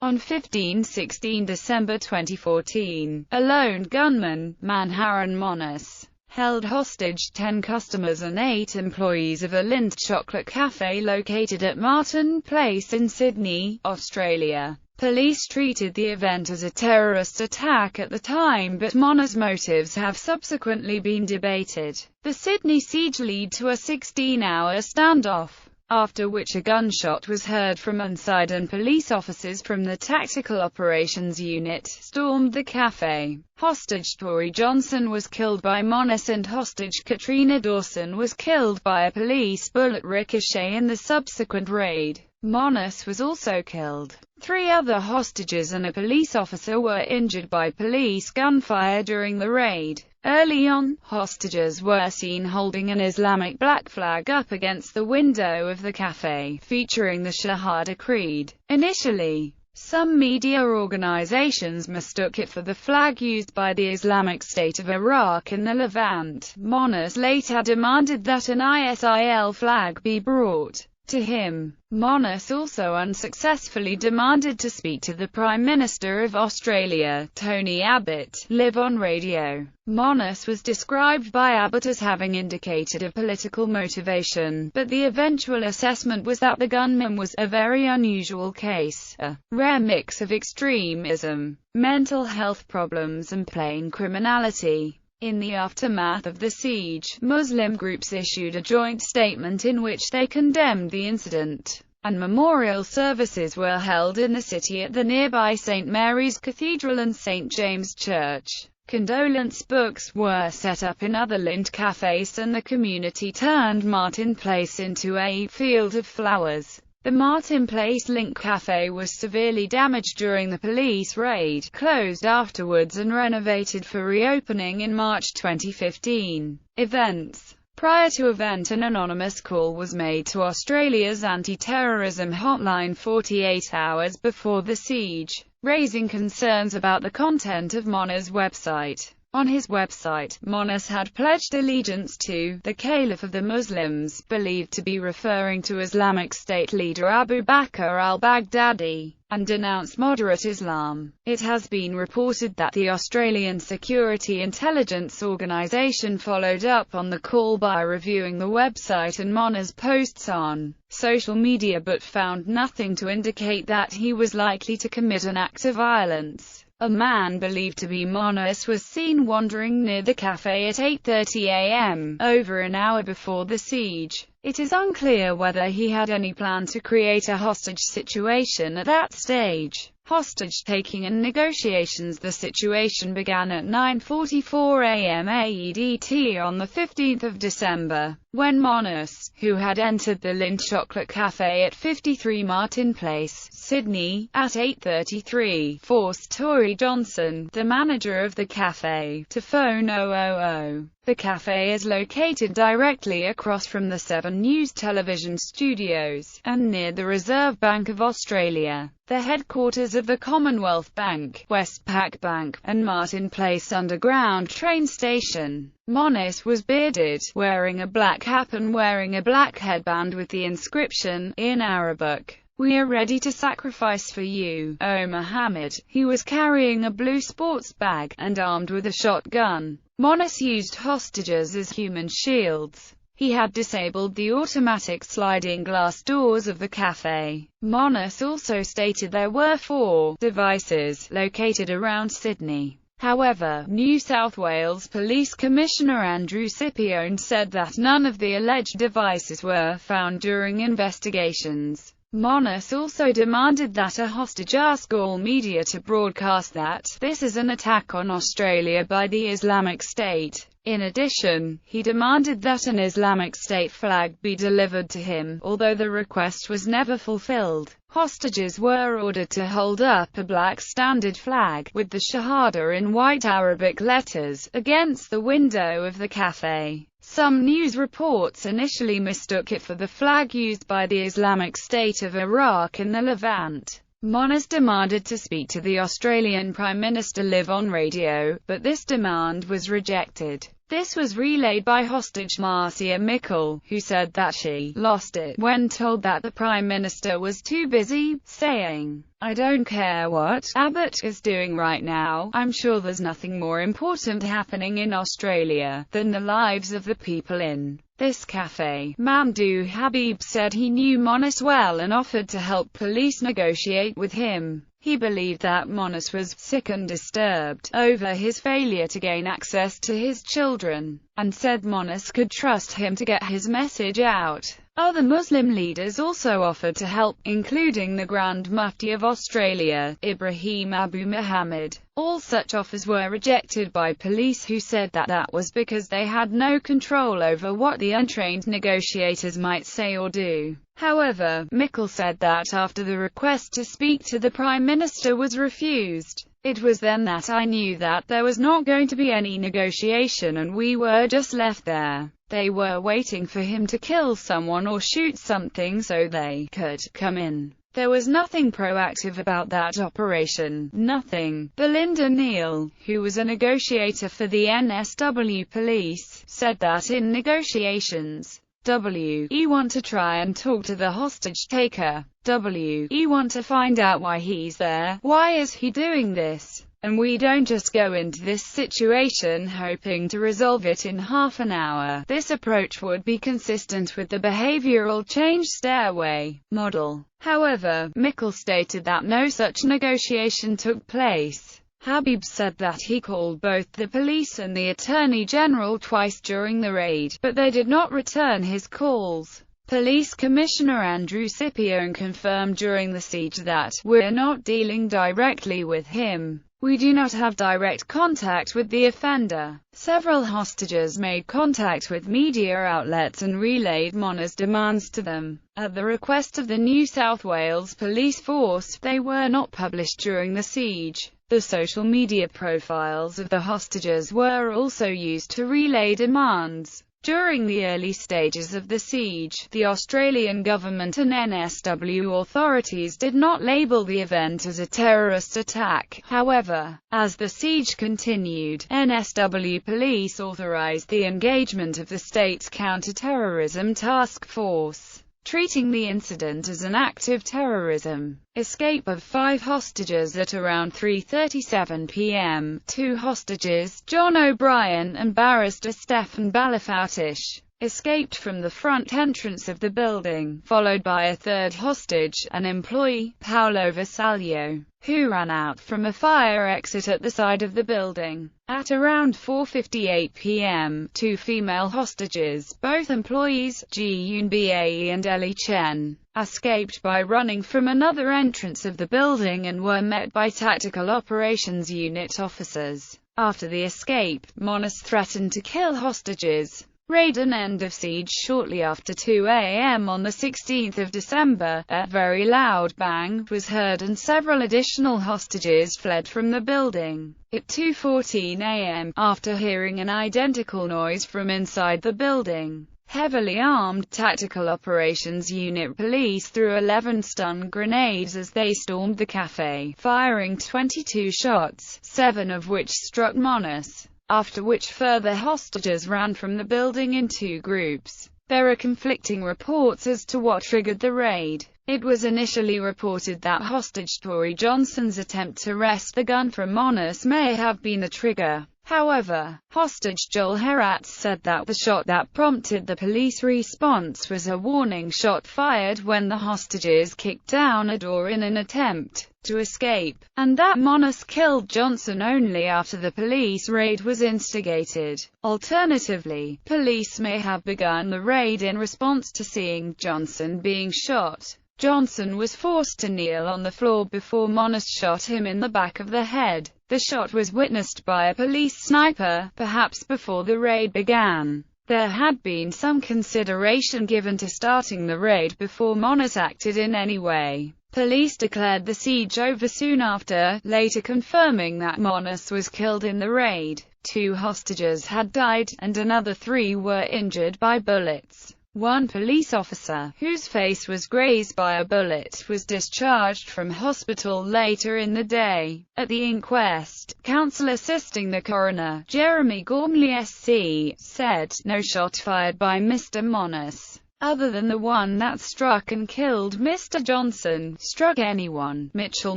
On 15-16 December 2014, a lone gunman, Haron Monis, held hostage 10 customers and 8 employees of a Lindt chocolate cafe located at Martin Place in Sydney, Australia. Police treated the event as a terrorist attack at the time, but Monis' motives have subsequently been debated. The Sydney siege led to a 16-hour standoff, after which a gunshot was heard from inside and police officers from the Tactical Operations Unit stormed the cafe. Hostage Tory Johnson was killed by Monis and hostage Katrina Dawson was killed by a police bullet ricochet in the subsequent raid. Monis was also killed. 3 other hostages and a police officer were injured by police gunfire during the raid. Early on, hostages were seen holding an Islamic black flag up against the window of the cafe, featuring the Shahada Creed. Initially, some media organizations mistook it for the flag used by the Islamic State of Iraq in the Levant. Monis later demanded that an ISIL flag be brought to him. Monis also unsuccessfully demanded to speak to the Prime Minister of Australia, Tony Abbott, live on radio. Monis was described by Abbott as having indicated a political motivation, but the eventual assessment was that the gunman was a very unusual case, a rare mix of extremism, mental health problems and plain criminality. In the aftermath of the siege, Muslim groups issued a joint statement in which they condemned the incident, and memorial services were held in the city at the nearby St. Mary's Cathedral and St. James Church. Condolence books were set up in other Lindt cafes and the community turned Martin Place into a field of flowers. The Martin Place Lindt Cafe was severely damaged during the police raid, closed afterwards and renovated for reopening in March 2015. Events. Prior to event, an anonymous call was made to Australia's anti-terrorism hotline 48 hours before the siege, raising concerns about the content of Monis' website. On his website, Monis had pledged allegiance to the Caliph of the Muslims, believed to be referring to Islamic State leader Abu Bakr al-Baghdadi, and denounced moderate Islam. It has been reported that the Australian Security Intelligence Organisation followed up on the call by reviewing the website and Monis' posts on social media but found nothing to indicate that he was likely to commit an act of violence. A man believed to be Monis was seen wandering near the cafe at 8:30 a.m., over an hour before the siege. It is unclear whether he had any plan to create a hostage situation at that stage. Hostage-taking and negotiations. The situation began at 9:44 a.m. AEDT on the 15th of December, when Monis, who had entered the Lindt Chocolate Cafe at 53 Martin Place, Sydney, at 8:33, forced Tory Johnson, the manager of the cafe, to phone 000. The cafe is located directly across from the 7 News television studios, and near the Reserve Bank of Australia, the headquarters of the Commonwealth Bank, Westpac Bank, and Martin Place Underground train station. Monis was bearded, wearing a black cap and wearing a black headband with the inscription, in Arabic, "We are ready to sacrifice for you, O Muhammad." He was carrying a blue sports bag, and armed with a shotgun. Monis used hostages as human shields. He had disabled the automatic sliding glass doors of the cafe. Monis also stated there were 4 devices located around Sydney. However, New South Wales Police Commissioner Andrew Scipione said that none of the alleged devices were found during investigations. Monis also demanded that a hostage ask all media to broadcast that this is an attack on Australia by the Islamic State. In addition, he demanded that an Islamic State flag be delivered to him, although the request was never fulfilled. Hostages were ordered to hold up a black standard flag, with the Shahada in white Arabic letters, against the window of the cafe. Some news reports initially mistook it for the flag used by the Islamic State of Iraq in the Levant. Monis demanded to speak to the Australian Prime Minister live on radio, but this demand was rejected. This was relayed by hostage Marcia Mickle, who said that she lost it when told that the Prime Minister was too busy, saying, "I don't care what Abbott is doing right now, I'm sure there's nothing more important happening in Australia than the lives of the people in this cafe." Mamdouh Habib said he knew Monis well and offered to help police negotiate with him. He believed that Monis was sick and disturbed over his failure to gain access to his children, and said Monis could trust him to get his message out. Other Muslim leaders also offered to help, including the Grand Mufti of Australia, Ibrahim Abu Muhammad. All such offers were rejected by police, who said that that was because they had no control over what the untrained negotiators might say or do. However, Mickle said that after the request to speak to the Prime Minister was refused, it was then that I knew that there was not going to be any negotiation and we were just left there. They were waiting for him to kill someone or shoot something so they could come in. There was nothing proactive about that operation, nothing. Belinda Neal, who was a negotiator for the NSW-Police, said that in negotiations, we want to try and talk to the hostage taker. We want to find out why he's there, why is he doing this, and we don't just go into this situation hoping to resolve it in half an hour. This approach would be consistent with the behavioral change stairway model. However, Mickle stated that no such negotiation took place. Habib said that he called both the police and the Attorney General twice during the raid, but they did not return his calls. Police Commissioner Andrew Scipione confirmed during the siege that, "We're not dealing directly with him. We do not have direct contact with the offender." Several hostages made contact with media outlets and relayed Monis' demands to them. At the request of the New South Wales Police Force, they were not published during the siege. The social media profiles of the hostages were also used to relay demands. During the early stages of the siege, the Australian government and NSW authorities did not label the event as a terrorist attack. However, as the siege continued, NSW-Police authorised the engagement of the state's counter-terrorism task force, treating the incident as an act of terrorism. Escape of 5 hostages. At around 3:37 p.m., 2 hostages, John O'Brien and barrister Stefan Balafoutish, escaped from the front entrance of the building, followed by a third hostage, an employee, Paolo Vassalio, who ran out from a fire exit at the side of the building. At around 4:58 p.m., 2 female hostages, both employees, Ji-Yoon Bae and Ellie Chen, escaped by running from another entrance of the building and were met by Tactical Operations Unit officers. After the escape, Monis threatened to kill hostages. Raid and end of siege. Shortly after 2 a.m. on the 16th of December, a very loud bang was heard and several additional hostages fled from the building. At 2:14 a.m., after hearing an identical noise from inside the building, heavily armed Tactical Operations Unit police threw 11 stun grenades as they stormed the cafe, firing 22 shots, 7 of which struck Monis, after which further hostages ran from the building in 2 groups. There are conflicting reports as to what triggered the raid. It was initially reported that hostage Tory Johnson's attempt to wrest the gun from Monis may have been the trigger. However, hostage Joel Heratz said that the shot that prompted the police response was a warning shot fired when the hostages kicked down a door in an attempt to escape, and that Monis killed Johnson only after the police raid was instigated. Alternatively, police may have begun the raid in response to seeing Johnson being shot. Johnson was forced to kneel on the floor before Monis shot him in the back of the head. The shot was witnessed by a police sniper, perhaps before the raid began. There had been some consideration given to starting the raid before Monis acted in any way. Police declared the siege over soon after, later confirming that Monis was killed in the raid. 2 hostages had died, and another 3 were injured by bullets. One police officer, whose face was grazed by a bullet, was discharged from hospital later in the day. At the inquest, counsel assisting the coroner, Jeremy Gormley SC, said, "No shot fired by Mr. Monis, other than the one that struck and killed Mr. Johnson, struck anyone." Mitchell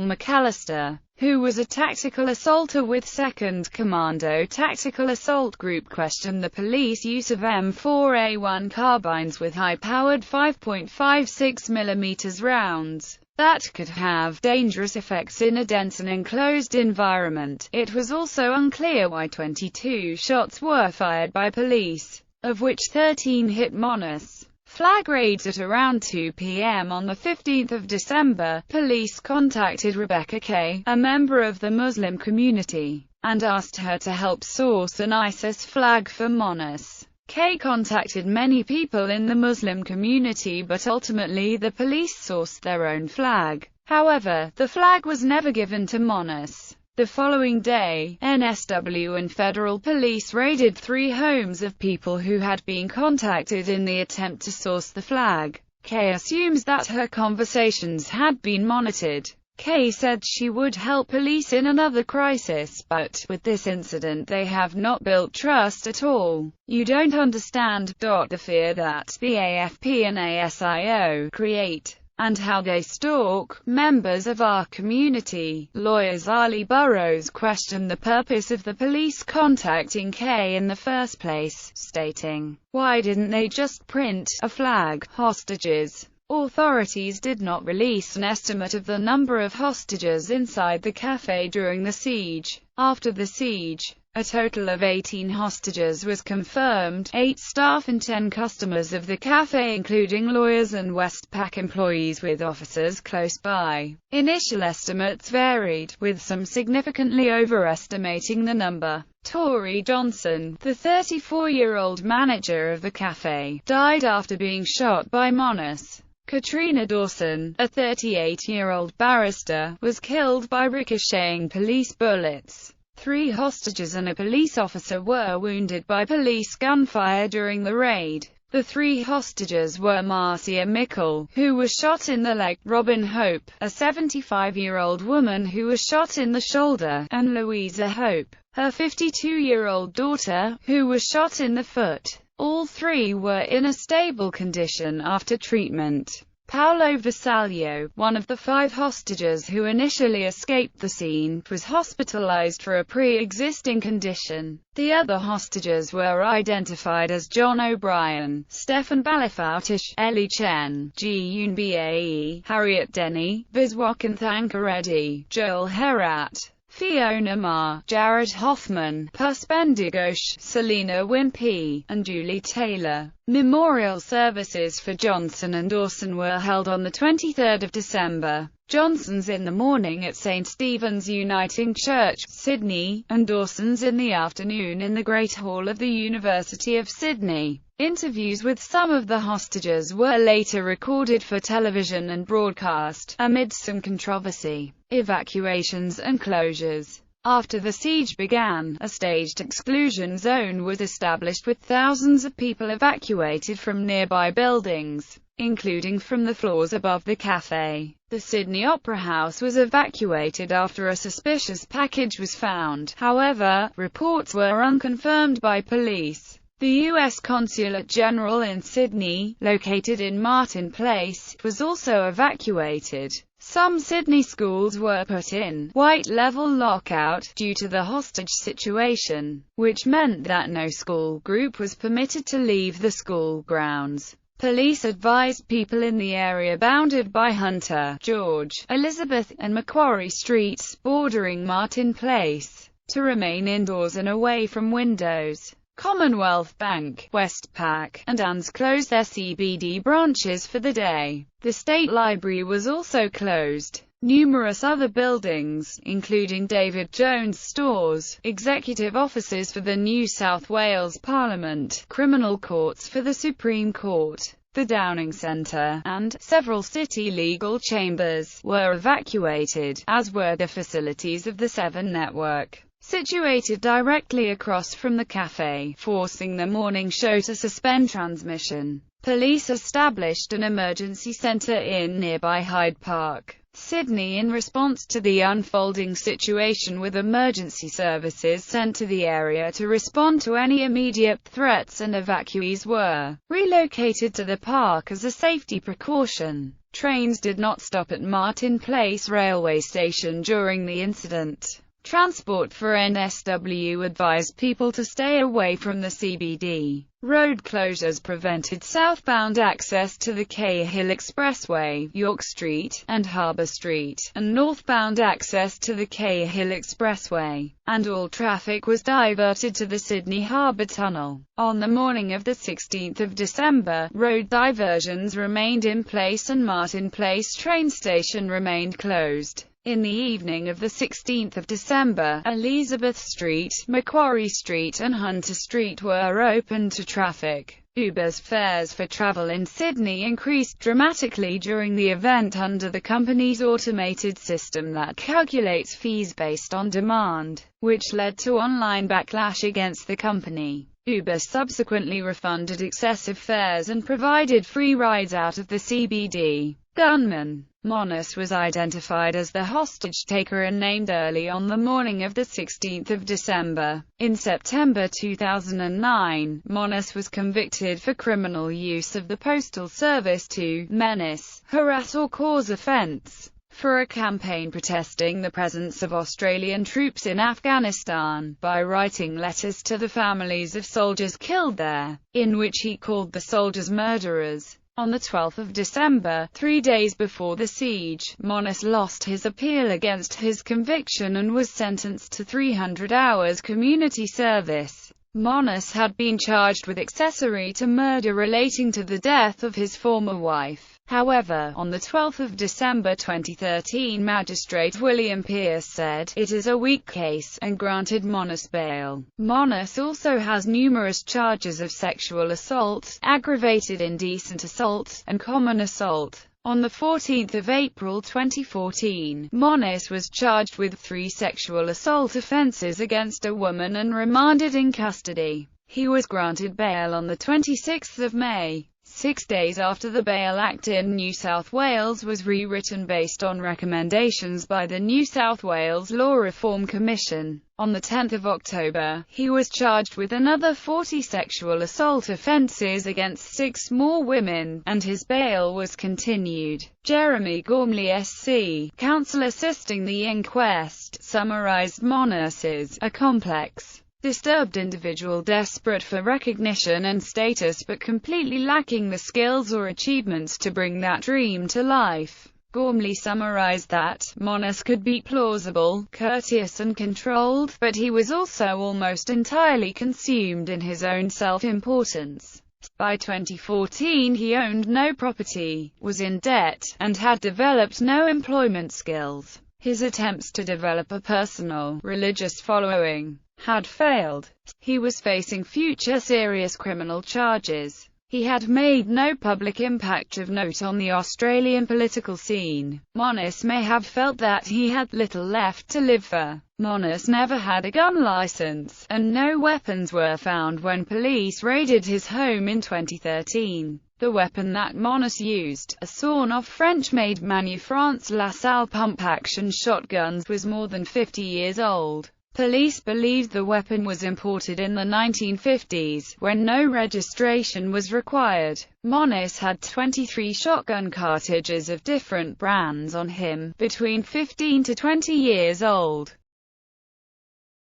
McAllister, who was a tactical assaulter with 2nd Commando Tactical Assault Group, questioned the police use of M4A1 carbines with high-powered 5.56 mm rounds that could have dangerous effects in a dense and enclosed environment. It was also unclear why 22 shots were fired by police, of which 13 hit Monis. Flag raids at around 2 p.m. on the 15th of December, police contacted Rebecca K., a member of the Muslim community, and asked her to help source an ISIS flag for Monis. K contacted many people in the Muslim community, but ultimately the police sourced their own flag. However, the flag was never given to Monis. The following day, NSW and federal police raided 3 homes of people who had been contacted in the attempt to source the flag. Kay assumes that her conversations had been monitored. Kay said she would help police in another crisis, but with this incident they have not built trust at all. "You don't understand, the fear that the AFP and ASIO create, and how they stalk members of our community." Lawyer Ali Burrows questioned the purpose of the police contacting Kay in the first place, stating, "Why didn't they just print a flag?" Hostages. Authorities did not release an estimate of the number of hostages inside the café during the siege. After the siege, a total of 18 hostages was confirmed, 8 staff and 10 customers of the café, including lawyers and Westpac employees, with officers close by. Initial estimates varied, with some significantly overestimating the number. Tory Johnson, the 34-year-old manager of the café, died after being shot by Monis. Katrina Dawson, a 38-year-old barrister, was killed by ricocheting police bullets. 3 hostages and a police officer were wounded by police gunfire during the raid. The 3 hostages were Marcia Mickle, who was shot in the leg, Robin Hope, a 75-year-old woman who was shot in the shoulder, and Louisa Hope, her 52-year-old daughter, who was shot in the foot. All 3 were in a stable condition after treatment. Paolo Vasalio, one of the 5 hostages who initially escaped the scene, was hospitalized for a pre-existing condition. The other hostages were identified as John O'Brien, Stefan Balifoutish, Ellie Chen, Ji-Yoon Bae, Harriet Denny, Viswakant Thankareddy, Joel Herat, Fiona Ma, Jared Hoffman, Puspender Ghosh, Selena Wimpy, and Julie Taylor. Memorial services for Johnson and Dawson were held on the 23rd of December. Johnson's in the morning at St. Stephen's Uniting Church, Sydney, and Dawson's in the afternoon in the Great Hall of the University of Sydney. Interviews with some of the hostages were later recorded for television and broadcast, amid some controversy. Evacuations and closures. After the siege began, a staged exclusion zone was established with thousands of people evacuated from nearby buildings, including from the floors above the café. The Sydney Opera House was evacuated after a suspicious package was found. However, reports were unconfirmed by police. The U.S. Consulate General in Sydney, located in Martin Place, was also evacuated. Some Sydney schools were put in white-level lockout due to the hostage situation, which meant that no school group was permitted to leave the school grounds. Police advised people in the area bounded by Hunter, George, Elizabeth, and Macquarie Streets, bordering Martin Place, to remain indoors and away from windows. Commonwealth Bank, Westpac, and Anne's closed their CBD branches for the day. The State Library was also closed. Numerous other buildings, including David Jones stores, executive offices for the New South Wales Parliament, criminal courts for the Supreme Court, the Downing Centre, and several city legal chambers, were evacuated, as were the facilities of the Seven Network, situated directly across from the café, forcing the morning show to suspend transmission. Police established an emergency centre in nearby Hyde Park, Sydney in response to the unfolding situation, with emergency services sent to the area to respond to any immediate threats, and evacuees were relocated to the park as a safety precaution. Trains did not stop at Martin Place railway station during the incident. Transport for NSW advised people to stay away from the CBD. Road closures prevented southbound access to the Cahill Expressway, York Street, and Harbour Street, and northbound access to the Cahill Expressway, and all traffic was diverted to the Sydney Harbour Tunnel. On the morning of the 16th of December, road diversions remained in place and Martin Place train station remained closed. In the evening of the 16th of December, Elizabeth Street, Macquarie Street and Hunter Street were open to traffic. Uber's fares for travel in Sydney increased dramatically during the event under the company's automated system that calculates fees based on demand, which led to online backlash against the company. Uber subsequently refunded excessive fares and provided free rides out of the CBD. Gunman Monis was identified as the hostage-taker and named early on the morning of the 16th of December. In September 2009, Monis was convicted for criminal use of the Postal Service to menace, harass or cause offence, for a campaign protesting the presence of Australian troops in Afghanistan, by writing letters to the families of soldiers killed there, in which he called the soldiers murderers. On the 12th of December, 3 days before the siege, Monis lost his appeal against his conviction and was sentenced to 300 hours community service. Monis had been charged with accessory to murder relating to the death of his former wife. However, on the 12th of December 2013, Magistrate William Pearce said, "It is a weak case," and granted Monis bail. Monis also has numerous charges of sexual assault, aggravated indecent assault, and common assault. On the 14th of April 2014, Monis was charged with 3 sexual assault offences against a woman and remanded in custody. He was granted bail on the 26th of May. 6 days after the Bail Act in New South Wales was rewritten based on recommendations by the New South Wales Law Reform Commission. On the 10th of October, he was charged with another 40 sexual assault offences against 6 more women, and his bail was continued. Jeremy Gormley SC, counsel assisting the inquest, summarised Monis as a complex, disturbed individual desperate for recognition and status but completely lacking the skills or achievements to bring that dream to life. Gormley summarized that Monis could be plausible, courteous and controlled, but he was also almost entirely consumed in his own self-importance. By 2014 he owned no property, was in debt, and had developed no employment skills. His attempts to develop a personal, religious following had failed. He was facing future serious criminal charges. He had made no public impact of note on the Australian political scene. Monis may have felt that he had little left to live for. Monis never had a gun license, and no weapons were found when police raided his home in 2013. The weapon that Monis used, a sawn-off French-made Manufrance LaSalle pump-action shotguns, was more than 50 years old. Police believed the weapon was imported in the 1950s, when no registration was required. Monis had 23 shotgun cartridges of different brands on him, between 15 to 20 years old.